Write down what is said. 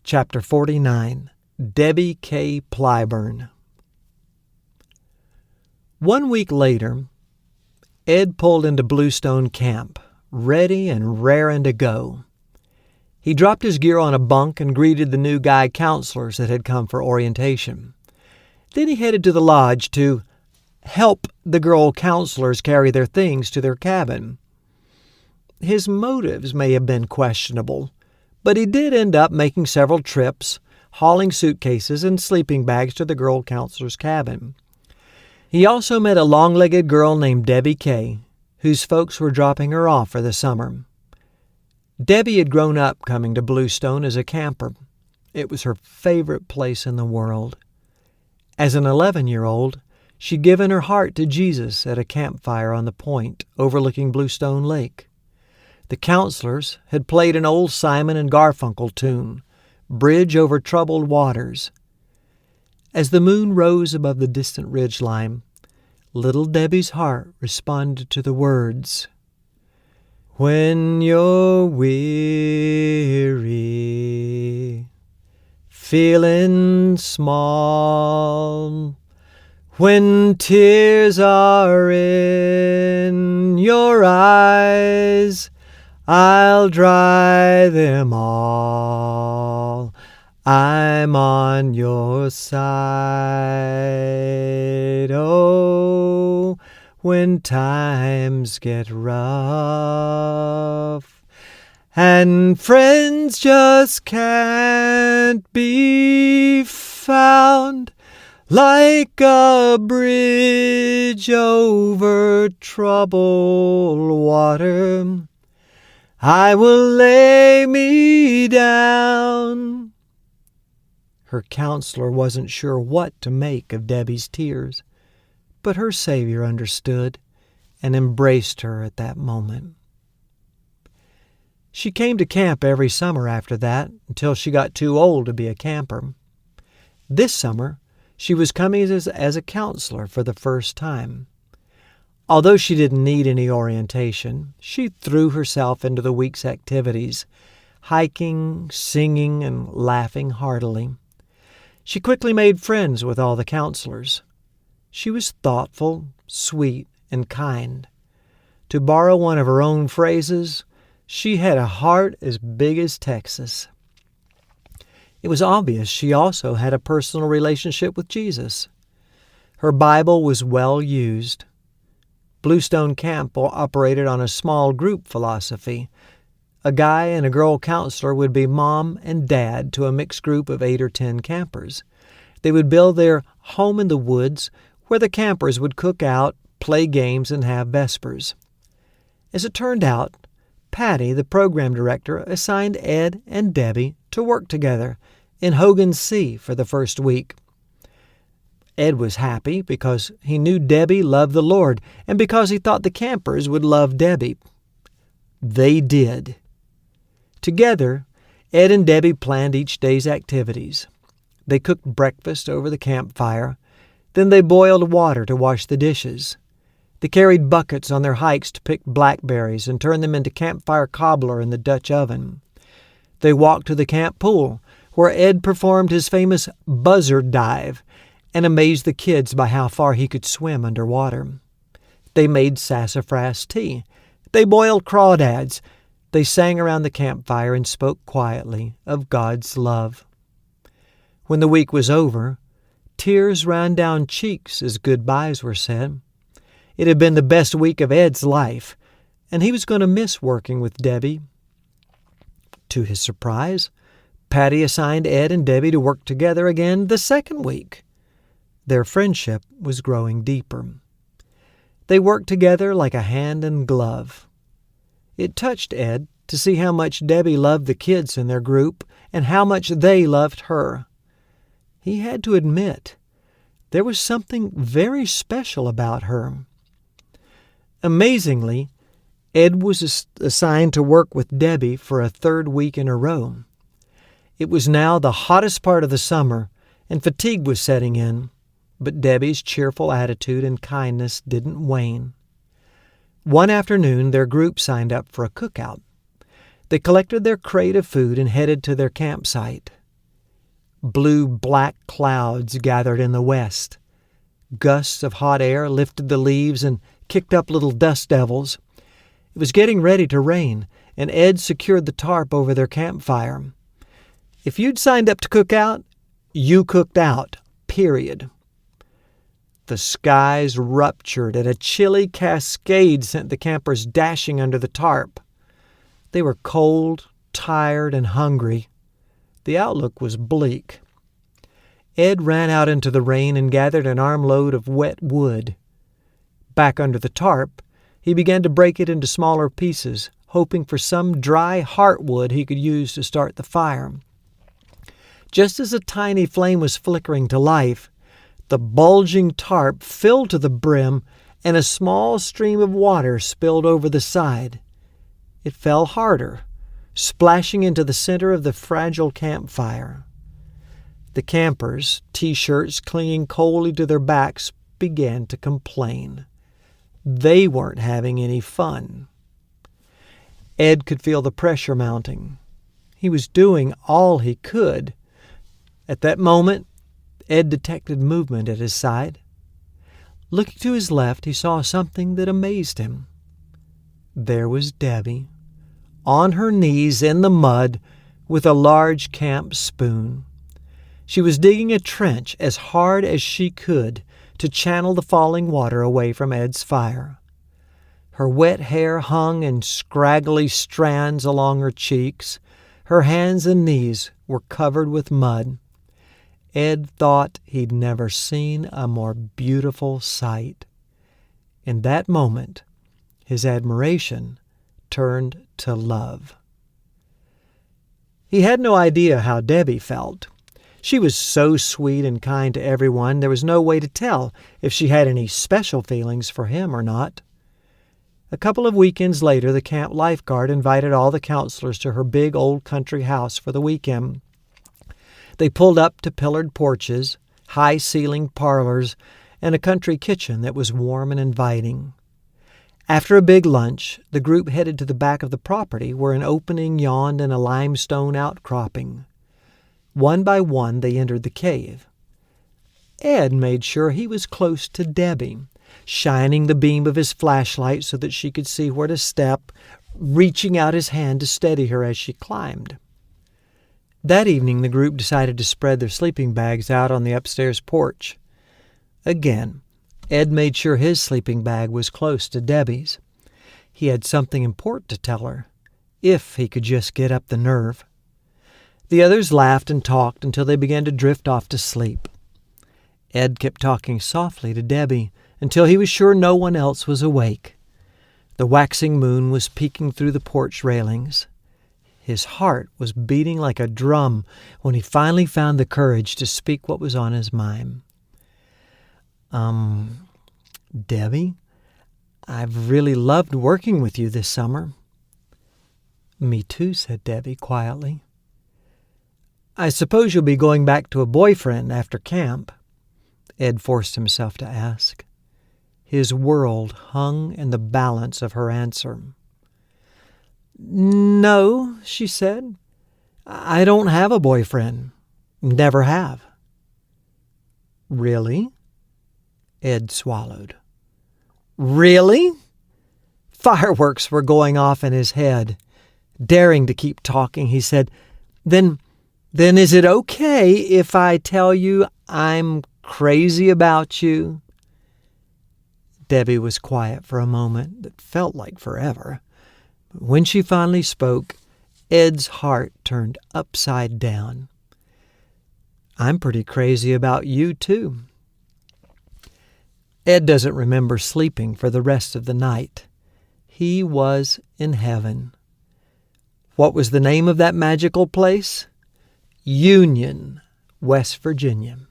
Chapter 49. Debbie Kay Plyburn. 1 week later, Ed pulled into Bluestone Camp, ready and raring to go. He dropped his gear on a bunk and greeted the new guide counselors that had come for orientation. Then he headed to the lodge to help the girl counselors carry their things to their cabin. His motives may have been questionable, but he did end up making several trips, hauling suitcases and sleeping bags to the girl counselor's cabin. He also met a long-legged girl named Debbie Kay, whose folks were dropping her off for the summer. Debbie had grown up coming to Bluestone as a camper. It was her favorite place in the world. As an 11-year-old, she'd given her heart to Jesus at a campfire on the point overlooking Bluestone Lake. The counselors had played an old Simon and Garfunkel tune, Bridge Over Troubled Waters. As the moon rose above the distant ridgeline, little Debbie's heart responded to the words, "When you're weary, feeling small, when tears are in your eyes, I'll dry them all. I'm on your side. Oh, when times get rough and friends just can't be found, like a bridge over troubled water, I will lay me down." Her counselor wasn't sure what to make of Debbie's tears, but her Savior understood and embraced her at that moment. She came to camp every summer after that until she got too old to be a camper. This summer, she was coming as a counselor for the first time. Although she didn't need any orientation, she threw herself into the week's activities, hiking, singing, and laughing heartily. She quickly made friends with all the counselors. She was thoughtful, sweet, and kind. To borrow one of her own phrases, she had a heart as big as Texas. It was obvious she also had a personal relationship with Jesus. Her Bible was well used. Bluestone Camp operated on a small group philosophy. A guy and a girl counselor would be mom and dad to a mixed group of 8 or 10 campers. They would build their home in the woods where the campers would cook out, play games, and have vespers. As it turned out, Patty, the program director, assigned Ed and Debbie to work together in Hogan's Sea for the first week. Ed was happy because he knew Debbie loved the Lord and because he thought the campers would love Debbie. They did. Together, Ed and Debbie planned each day's activities. They cooked breakfast over the campfire. Then they boiled water to wash the dishes. They carried buckets on their hikes to pick blackberries and turn them into campfire cobbler in the Dutch oven. They walked to the camp pool, where Ed performed his famous buzzard dive and amazed the kids by how far he could swim underwater. They made sassafras tea. They boiled crawdads. They sang around the campfire and spoke quietly of God's love. When the week was over, tears ran down cheeks as goodbyes were said. It had been the best week of Ed's life, and he was going to miss working with Debbie. To his surprise, Patty assigned Ed and Debbie to work together again the second week. Their friendship was growing deeper. They worked together like a hand and glove. It touched Ed to see how much Debbie loved the kids in their group and how much they loved her. He had to admit, there was something very special about her. Amazingly, Ed was assigned to work with Debbie for a third week in a row. It was now the hottest part of the summer, and fatigue was setting in, but Debbie's cheerful attitude and kindness didn't wane. One afternoon, their group signed up for a cookout. They collected their crate of food and headed to their campsite. Blue-black clouds gathered in the west. Gusts of hot air lifted the leaves and kicked up little dust devils. It was getting ready to rain, and Ed secured the tarp over their campfire. If you'd signed up to cook out, you cooked out, period. The skies ruptured, and a chilly cascade sent the campers dashing under the tarp. They were cold, tired, and hungry. The outlook was bleak. Ed ran out into the rain and gathered an armload of wet wood. Back under the tarp, he began to break it into smaller pieces, hoping for some dry heartwood he could use to start the fire. Just as a tiny flame was flickering to life, the bulging tarp filled to the brim and a small stream of water spilled over the side. It fell harder, splashing into the center of the fragile campfire. The campers, T-shirts clinging coldly to their backs, began to complain. They weren't having any fun. Ed could feel the pressure mounting. He was doing all he could. At that moment, Ed detected movement at his side. Looking to his left, he saw something that amazed him. There was Debbie, on her knees in the mud with a large camp spoon. She was digging a trench as hard as she could to channel the falling water away from Ed's fire. Her wet hair hung in scraggly strands along her cheeks. Her hands and knees were covered with mud. Ed thought he'd never seen a more beautiful sight. In that moment, his admiration turned to love. He had no idea how Debbie felt. She was so sweet and kind to everyone, there was no way to tell if she had any special feelings for him or not. A couple of weekends later, the camp lifeguard invited all the counselors to her big old country house for the weekend. They pulled up to pillared porches, high-ceilinged parlors, and a country kitchen that was warm and inviting. After a big lunch, the group headed to the back of the property where an opening yawned in a limestone outcropping. One by one, they entered the cave. Ed made sure he was close to Debbie, shining the beam of his flashlight so that she could see where to step, reaching out his hand to steady her as she climbed. That evening, the group decided to spread their sleeping bags out on the upstairs porch. Again, Ed made sure his sleeping bag was close to Debbie's. He had something important to tell her, if he could just get up the nerve. The others laughed and talked until they began to drift off to sleep. Ed kept talking softly to Debbie until he was sure no one else was awake. The waxing moon was peeking through the porch railings. His heart was beating like a drum when he finally found the courage to speak what was on his mind. Debbie, I've really loved working with you this summer." "Me too," said Debbie quietly. "I suppose you'll be going back to a boyfriend after camp?" Ed forced himself to ask. His world hung in the balance of her answer. "No," she said. "I don't have a boyfriend. Never have." "Really?" Ed swallowed. "Really?" Fireworks were going off in his head. Daring to keep talking, he said, Then is it okay if I tell you I'm crazy about you?" Debbie was quiet for a moment that felt like forever. But when she finally spoke, Ed's heart turned upside down. "I'm pretty crazy about you, too." Ed doesn't remember sleeping for the rest of the night. He was in heaven. What was the name of that magical place? Union, West Virginia.